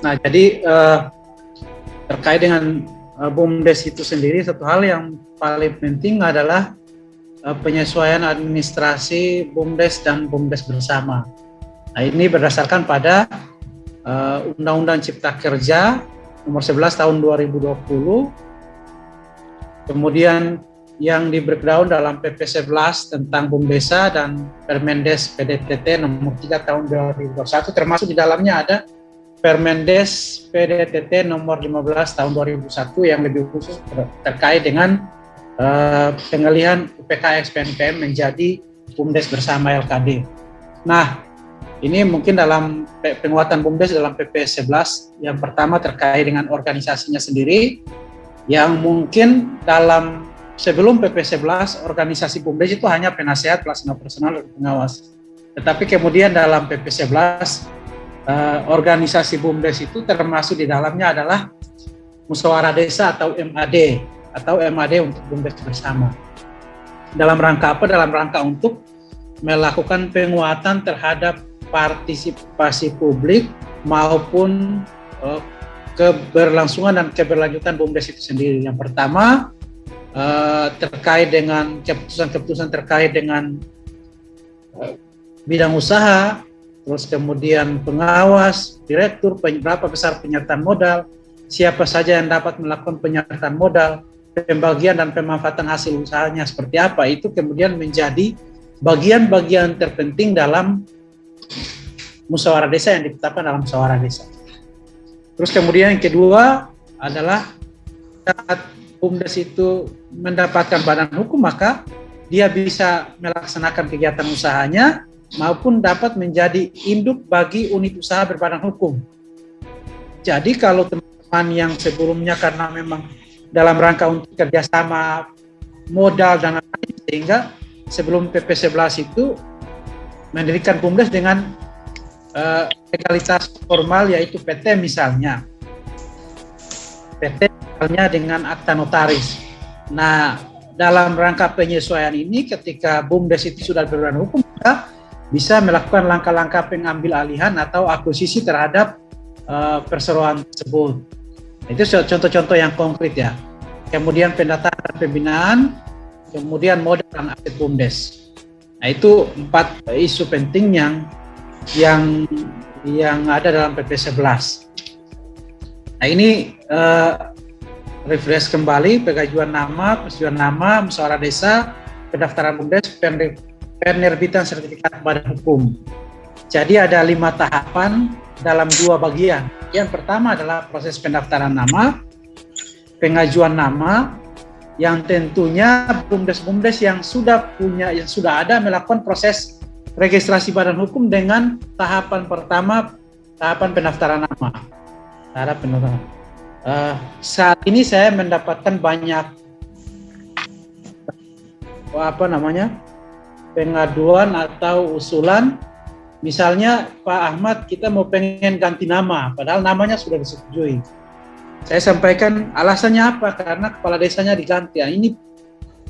Nah, jadi terkait dengan BUMDes itu sendiri, satu hal yang paling penting adalah penyesuaian administrasi BUMDes dan BUMDes bersama. Nah, ini berdasarkan pada Undang-Undang Cipta Kerja nomor 11 tahun 2020, kemudian yang di breakdown dalam PP 11 tentang BUMDesa dan Permendes PDTT nomor 3 tahun 2021, termasuk di dalamnya ada Permendes PDTT nomor 15 tahun 2001 yang lebih khusus terkait dengan pengalihan UPKS PNPM menjadi BUMDes bersama LKD. Nah, ini mungkin dalam penguatan BUMDes dalam PP 11, yang pertama terkait dengan organisasinya sendiri, yang mungkin dalam sebelum PP 11 organisasi BUMDes itu hanya penasehat, pelaksana personal, dan pengawas. Tetapi kemudian dalam PP 11 organisasi BUMDes itu termasuk di dalamnya adalah musyawarah desa atau MAD untuk BUMDes bersama. Dalam rangka apa? Dalam rangka untuk melakukan penguatan terhadap partisipasi publik maupun keberlangsungan dan keberlanjutan BUMDes itu sendiri. Yang pertama terkait dengan keputusan-keputusan terkait dengan bidang usaha, terus kemudian pengawas, direktur, berapa besar penyertaan modal, siapa saja yang dapat melakukan penyertaan modal, pembagian dan pemanfaatan hasil usahanya seperti apa, itu kemudian menjadi bagian-bagian terpenting dalam musyawarah desa yang ditetapkan dalam musyawarah desa. Terus kemudian yang kedua adalah saat BUMDes itu mendapatkan badan hukum, maka dia bisa melaksanakan kegiatan usahanya maupun dapat menjadi induk bagi unit usaha berbadan hukum. Jadi kalau teman-teman yang sebelumnya karena memang dalam rangka untuk kerjasama modal dan lain-lain, sehingga sebelum PP 11 itu mendirikan BUMDes dengan legalitas formal, yaitu PT misalnya. PT misalnya dengan akta notaris. Nah, dalam rangka penyesuaian ini ketika BUMDes itu sudah berbadan hukum, maka bisa melakukan langkah-langkah pengambil alihan atau akuisisi terhadap perseroan tersebut. Itu contoh-contoh yang konkret ya. Kemudian pendataan dan pembinaan, kemudian modal dan aset BUMDes. Nah, itu 4 isu penting yang ada dalam PP 11. Nah, ini refresh kembali pengajuan nama, persetujuan nama, musyawarah desa, pendaftaran BUMDes, penerbitan sertifikat badan hukum. Jadi ada 5 tahapan dalam 2 bagian. Yang pertama adalah proses pendaftaran nama, pengajuan nama, yang tentunya BUMDes yang sudah ada melakukan proses registrasi badan hukum dengan tahapan pertama, tahapan pendaftaran nama. Saat ini saya mendapatkan banyak pengaduan atau usulan, misalnya Pak Ahmad, kita mau pengen ganti nama, padahal namanya sudah disetujui. Saya sampaikan alasannya apa, karena kepala desanya diganti. Nah, ini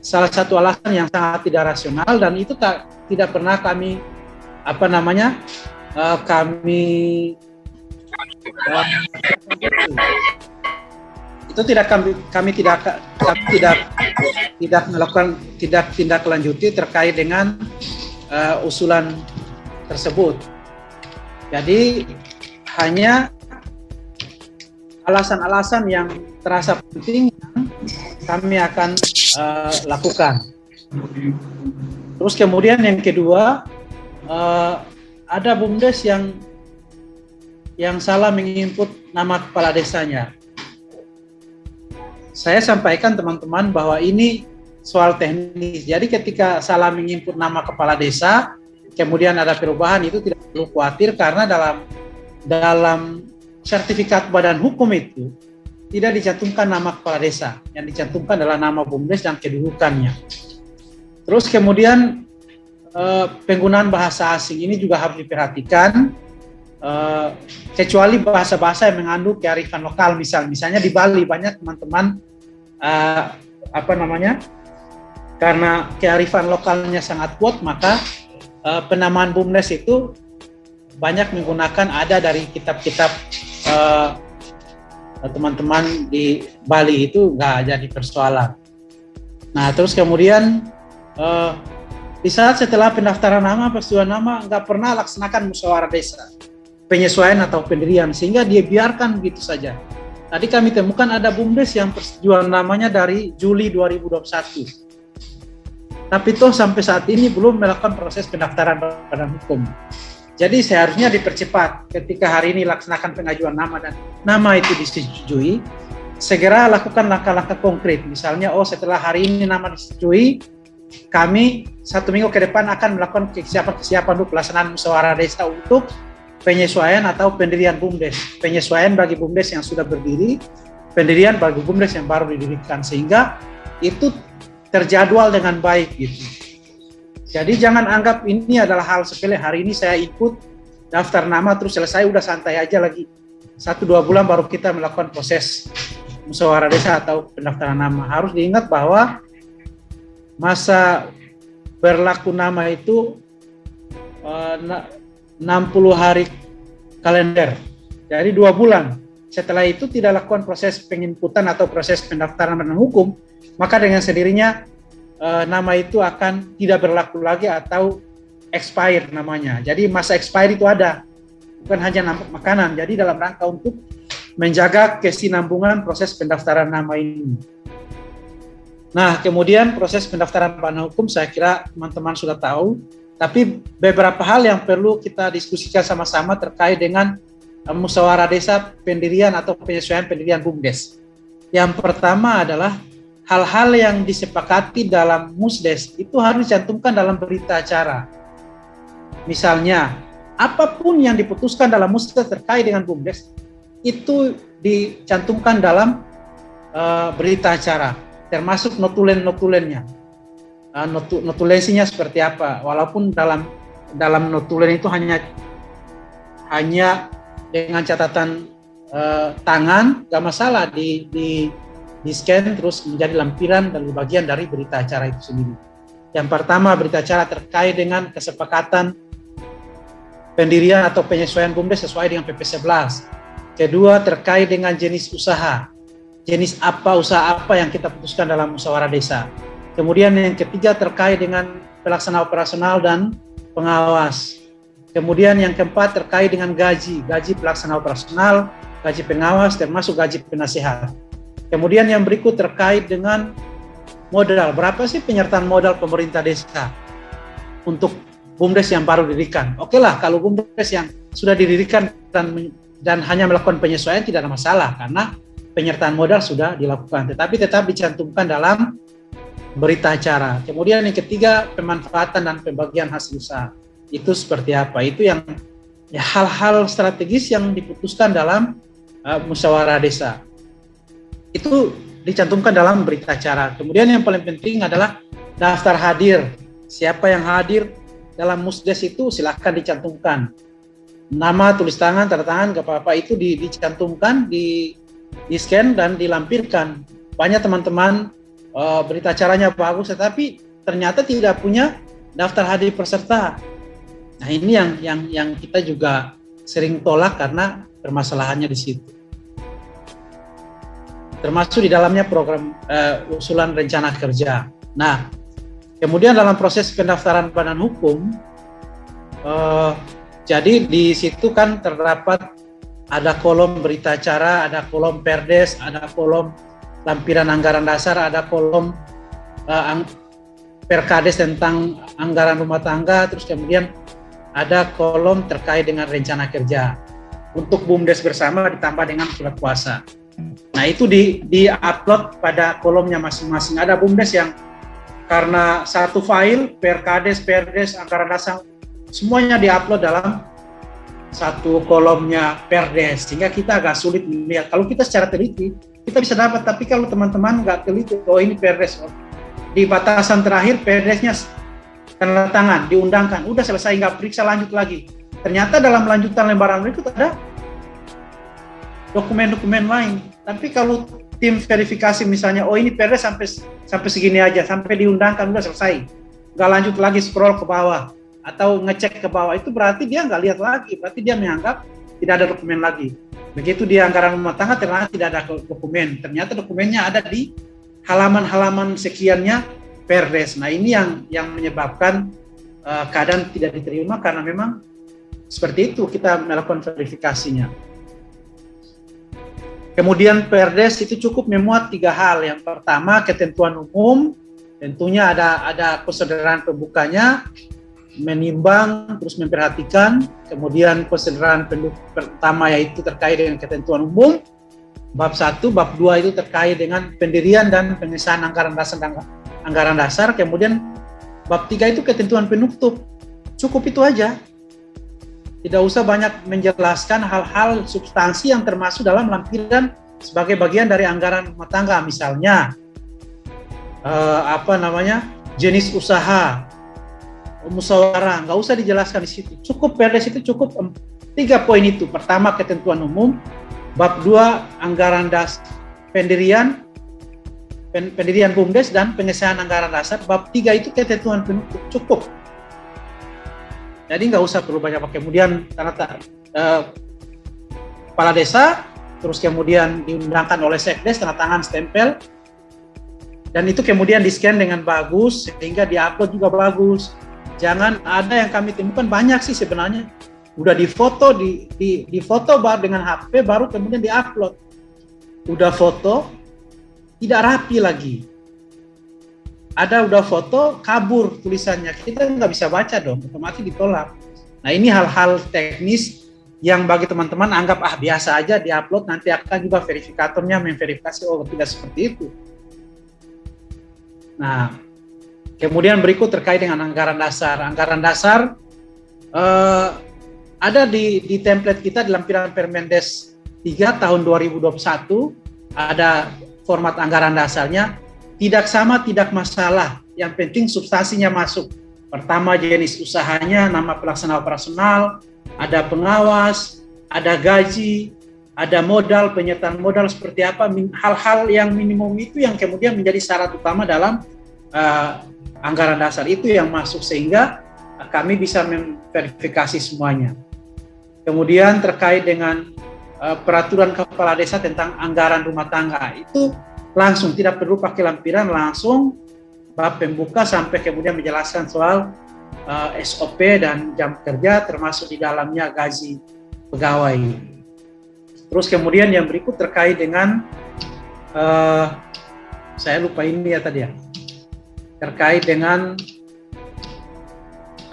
salah satu alasan yang sangat tidak rasional, dan itu tidak pernah kami itu kami tidak melakukan tindak lanjuti terkait dengan usulan tersebut. Jadi hanya alasan-alasan yang terasa penting yang kami akan lakukan. Terus kemudian yang kedua, ada BUMDes yang salah menginput nama kepala desanya. Saya sampaikan teman-teman bahwa ini soal teknis. Jadi ketika salah menginput nama kepala desa, kemudian ada perubahan, itu tidak perlu khawatir, karena dalam sertifikat badan hukum itu tidak dicantumkan nama kepala desa. Yang dicantumkan adalah nama BUMDes dan kedudukannya. Terus kemudian penggunaan bahasa asing ini juga harus diperhatikan, kecuali bahasa-bahasa yang mengandung kearifan lokal. Misalnya di Bali banyak teman-teman karena kearifan lokalnya sangat kuat, maka penamaan BUMDes itu banyak menggunakan ada dari kitab-kitab teman-teman di Bali itu nggak jadi persoalan. Nah, terus kemudian di saat setelah pendaftaran nama, persetujuan nama, nggak pernah laksanakan musyawarah desa, penyesuaian atau pendirian, sehingga dia biarkan begitu saja. Tadi kami temukan ada BUMDes yang persetujuan namanya dari Juli 2021. Tapi toh sampai saat ini belum melakukan proses pendaftaran badan hukum. Jadi seharusnya dipercepat ketika hari ini laksanakan pengajuan nama dan nama itu disetujui, segera lakukan langkah-langkah konkret. Misalnya, setelah hari ini nama disetujui, kami 1 minggu ke depan akan melakukan kesiapan untuk pelaksanaan musyawarah desa untuk penyesuaian atau pendirian BUMDes. Penyesuaian bagi BUMDes yang sudah berdiri, pendirian bagi BUMDes yang baru didirikan, sehingga itu terjadwal dengan baik gitu. Jadi jangan anggap ini adalah hal sepele. Hari ini saya ikut daftar nama terus selesai, udah santai aja lagi. 1-2 bulan baru kita melakukan proses musyawarah desa atau pendaftaran nama. Harus diingat bahwa masa berlaku nama itu 60 hari kalender. Jadi 2 bulan. Setelah itu tidak lakukan proses penginputan atau proses pendaftaran badan hukum, maka dengan sendirinya nama itu akan tidak berlaku lagi atau expired namanya. Jadi masa expired itu ada, bukan hanya makanan. Jadi dalam rangka untuk menjaga kesinambungan proses pendaftaran nama ini. Nah, kemudian proses pendaftaran badan hukum saya kira teman-teman sudah tahu, tapi beberapa hal yang perlu kita diskusikan sama-sama terkait dengan musyawarah desa pendirian atau penyesuaian pendirian BUMDes. Yang pertama adalah hal-hal yang disepakati dalam musdes itu harus dicantumkan dalam berita acara. Misalnya, apapun yang diputuskan dalam musdes terkait dengan BUMDes itu dicantumkan dalam berita acara, termasuk notulen-notulennya. Notulensinya seperti apa? Walaupun dalam notulen itu hanya dengan catatan tangan, nggak masalah di scan terus menjadi lampiran dan bagian dari berita acara itu sendiri. Yang pertama, berita acara terkait dengan kesepakatan pendirian atau penyesuaian BUMDes sesuai dengan PP 11. Kedua, terkait dengan jenis usaha. Jenis apa, usaha apa yang kita putuskan dalam musyawarah desa. Kemudian yang ketiga, terkait dengan pelaksana operasional dan pengawas. Kemudian yang keempat, terkait dengan gaji pelaksana operasional, gaji pengawas, termasuk gaji penasehat. Kemudian yang berikut terkait dengan modal. Berapa sih penyertaan modal pemerintah desa untuk BUMDes yang baru didirikan? Oke lah, kalau BUMDes yang sudah didirikan dan hanya melakukan penyesuaian tidak ada masalah karena penyertaan modal sudah dilakukan. Tetapi tetap dicantumkan dalam berita acara. Kemudian yang ketiga, pemanfaatan dan pembagian hasil usaha. Itu seperti apa? Itu yang hal-hal strategis yang diputuskan dalam musyawarah desa. Itu dicantumkan dalam berita acara. Kemudian yang paling penting adalah daftar hadir. Siapa yang hadir dalam musdes itu silahkan dicantumkan. Nama, tulis tangan, tanda tangan, gak apa-apa, itu dicantumkan, di scan dan dilampirkan. Banyak teman-teman berita acaranya bagus, tetapi ternyata tidak punya daftar hadir peserta. Nah, ini yang kita juga sering tolak karena permasalahannya di situ. Termasuk di dalamnya program usulan rencana kerja. Nah, kemudian dalam proses pendaftaran badan hukum, jadi di situ kan terdapat ada kolom berita acara, ada kolom perdes, ada kolom lampiran anggaran dasar, ada kolom perkades tentang anggaran rumah tangga, terus kemudian ada kolom terkait dengan rencana kerja. Untuk BUMDes bersama ditambah dengan surat kuasa. Nah, itu di-upload pada kolomnya masing-masing. Ada BUMDes yang karena satu file, perkades, perdes, anggaran dasar, semuanya di-upload dalam satu kolomnya perdes, sehingga kita agak sulit melihat. Kalau kita secara teliti, kita bisa dapat, tapi kalau teman-teman nggak teliti, ini perdes, di batasan terakhir perdesnya tanda tangan, diundangkan, udah selesai, nggak periksa lanjut lagi. Ternyata dalam lanjutan lembaran berikut ada dokumen-dokumen lain. Tapi kalau tim verifikasi misalnya, ini perdes sampai segini aja, sampai diundangkan udah selesai, nggak lanjut lagi scroll ke bawah atau ngecek ke bawah, itu berarti dia nggak lihat lagi, berarti dia menganggap tidak ada dokumen lagi. Begitu di anggaran rumah tangga ternyata tidak ada dokumen. Ternyata dokumennya ada di halaman-halaman sekiannya Perdes. Nah ini yang menyebabkan keadaan tidak diterima karena memang seperti itu kita melakukan verifikasinya. Kemudian Perdes itu cukup memuat 3 hal. Yang pertama ketentuan umum, tentunya ada konsideran pembukanya, menimbang, terus memperhatikan. Kemudian konsideran pertama yaitu terkait dengan ketentuan umum. Bab 1, bab 2 itu terkait dengan pendirian dan pengesahan anggaran dasar. Kemudian bab 3 itu ketentuan penutup. Cukup itu aja. Tidak usah banyak menjelaskan hal-hal substansi yang termasuk dalam lampiran sebagai bagian dari anggaran rumah tangga. Misalnya jenis usaha, musyawarah, nggak usah dijelaskan di situ. Cukup Perdes itu cukup 3 poin itu. Pertama ketentuan umum, bab 2 anggaran pendirian BUMDes dan pengesahan anggaran dasar. Bab 3 itu ketentuan penutup, cukup. Jadi nggak usah perlu banyak. Kemudian kepala desa, terus kemudian diundangkan oleh Sekdes, tanda tangan, stempel, dan itu kemudian di-scan dengan bagus sehingga di-upload juga bagus. Jangan ada yang kami temukan banyak sih sebenarnya. Udah difoto, difoto baru dengan HP, baru kemudian di-upload. Udah foto, tidak rapi lagi. Ada udah foto, kabur tulisannya. Kita nggak bisa baca dong, otomatis ditolak. Nah ini hal-hal teknis yang bagi teman-teman anggap biasa aja, di-upload, nanti akan juga verifikatornya memverifikasi, oh tidak seperti itu. Nah, kemudian berikut terkait dengan anggaran dasar. Anggaran dasar ada di template kita di lampiran Permendes 3 tahun 2021, ada format anggaran dasarnya. Tidak sama, tidak masalah. Yang penting substansinya masuk. Pertama jenis usahanya, nama pelaksana operasional, ada pengawas, ada gaji, ada modal, penyertaan modal seperti apa. Hal-hal yang minimum itu yang kemudian menjadi syarat utama dalam anggaran dasar itu yang masuk sehingga kami bisa memverifikasi semuanya. Kemudian terkait dengan peraturan kepala desa tentang anggaran rumah tangga itu langsung, tidak perlu pakai lampiran, langsung bab pembuka sampai kemudian menjelaskan soal SOP dan jam kerja, termasuk di dalamnya gaji pegawai. Terus kemudian yang berikut terkait dengan saya lupa ini ya tadi ya, terkait dengan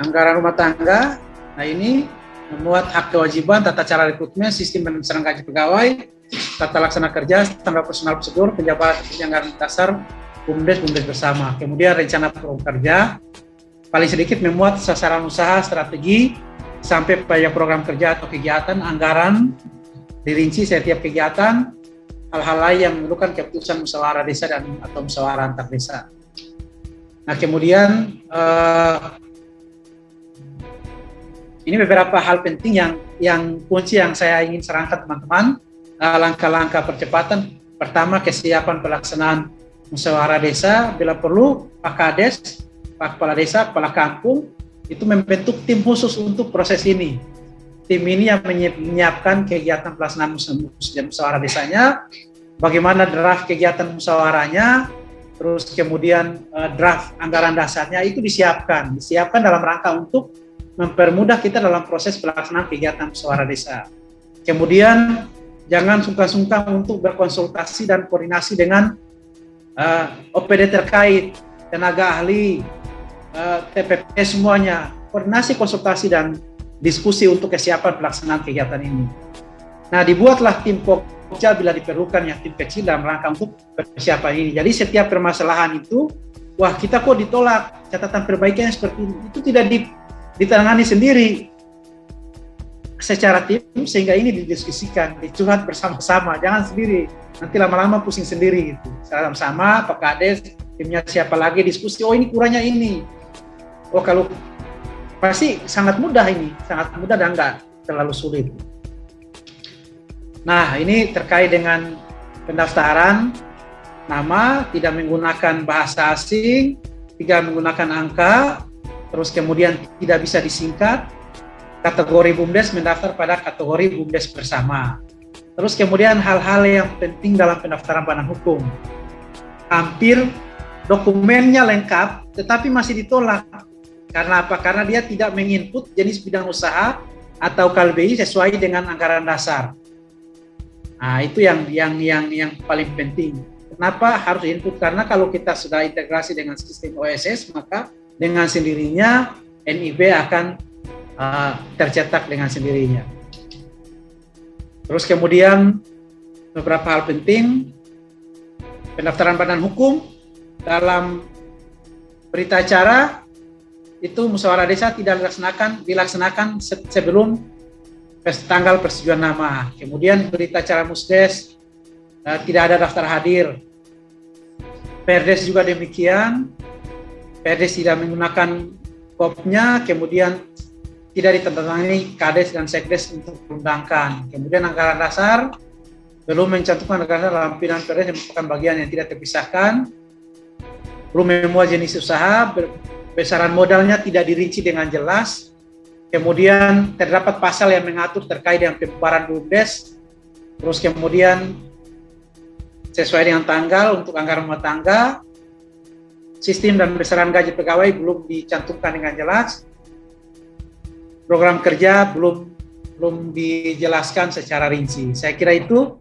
anggaran rumah tangga. Nah ini memuat hak kewajiban, tata cara rekrutmen, sistem penyelenggaraan gaji pegawai, tata laksana kerja, standar personal prosedur, penjabat anggaran dasar, BUMDes bersama. Kemudian rencana program kerja, paling sedikit memuat sasaran usaha, strategi, sampai pada program kerja atau kegiatan, anggaran, dirinci setiap kegiatan, hal-hal lain yang memerlukan keputusan musyawarah desa dan atau musyawarah antar desa. Nah kemudian ini beberapa hal penting yang kunci yang saya ingin sarankan teman-teman. Langkah-langkah percepatan. Pertama, kesiapan pelaksanaan musyawarah desa. Bila perlu, Pak Kades, Pak Kepala Desa, Kepala Kampung itu membentuk tim khusus untuk proses ini. Tim ini yang menyiapkan kegiatan pelaksanaan musyawarah desanya, bagaimana draft kegiatan musyawarahnya, terus kemudian draft anggaran dasarnya itu disiapkan dalam rangka untuk mempermudah kita dalam proses pelaksanaan kegiatan musyawarah desa. Kemudian jangan sungkan-sungkan untuk berkonsultasi dan koordinasi dengan OPD terkait, tenaga ahli, TPP semuanya. Koordinasi, konsultasi dan diskusi untuk kesiapan pelaksanaan kegiatan ini. Nah, dibuatlah tim pokja bila diperlukan yang tim kecil dalam rangka untuk persiapan ini. Jadi setiap permasalahan itu, wah kita kok ditolak, catatan perbaikan seperti ini, itu tidak ditangani sendiri secara tim, sehingga ini didiskusikan, dicurhat bersama-sama, jangan sendiri, nanti lama-lama pusing sendiri gitu. Sama-sama Pak Kades, timnya siapa lagi, diskusi, oh ini kurangnya ini, oh kalau pasti sangat mudah ini, sangat mudah dan enggak terlalu sulit. Nah ini terkait dengan pendaftaran nama, tidak menggunakan bahasa asing, tidak menggunakan angka, terus kemudian tidak bisa disingkat. Kategori BUMDes mendaftar pada kategori BUMDes bersama. Terus kemudian hal-hal yang penting dalam pendaftaran badan hukum. Hampir dokumennya lengkap, tetapi masih ditolak. Karena apa? Karena dia tidak menginput jenis bidang usaha atau KLBI sesuai dengan anggaran dasar. Nah, itu yang paling penting. Kenapa harus input? Karena kalau kita sudah integrasi dengan sistem OSS, maka dengan sendirinya NIB akan tercetak dengan sendirinya. Terus kemudian beberapa hal penting, pendaftaran badan hukum dalam berita acara itu musyawarah desa tidak dilaksanakan sebelum tanggal persetujuan nama. Kemudian berita acara musdes tidak ada daftar hadir. Perdes juga demikian. Perdes tidak menggunakan kopnya, kemudian tidak ditandatangani Kades dan Sekdes untuk diundangkan. Kemudian anggaran dasar belum mencantumkan anggaran dasar dalam pimpinan Perdes yang merupakan bagian yang tidak terpisahkan. Belum memuat jenis usaha, besaran modalnya tidak dirinci dengan jelas. Kemudian terdapat pasal yang mengatur terkait dengan pembubaran BUMDes. Terus kemudian sesuai dengan tanggal untuk anggaran rumah tangga, sistem dan besaran gaji pegawai belum dicantumkan dengan jelas. Program kerja belum dijelaskan secara rinci. Saya kira itu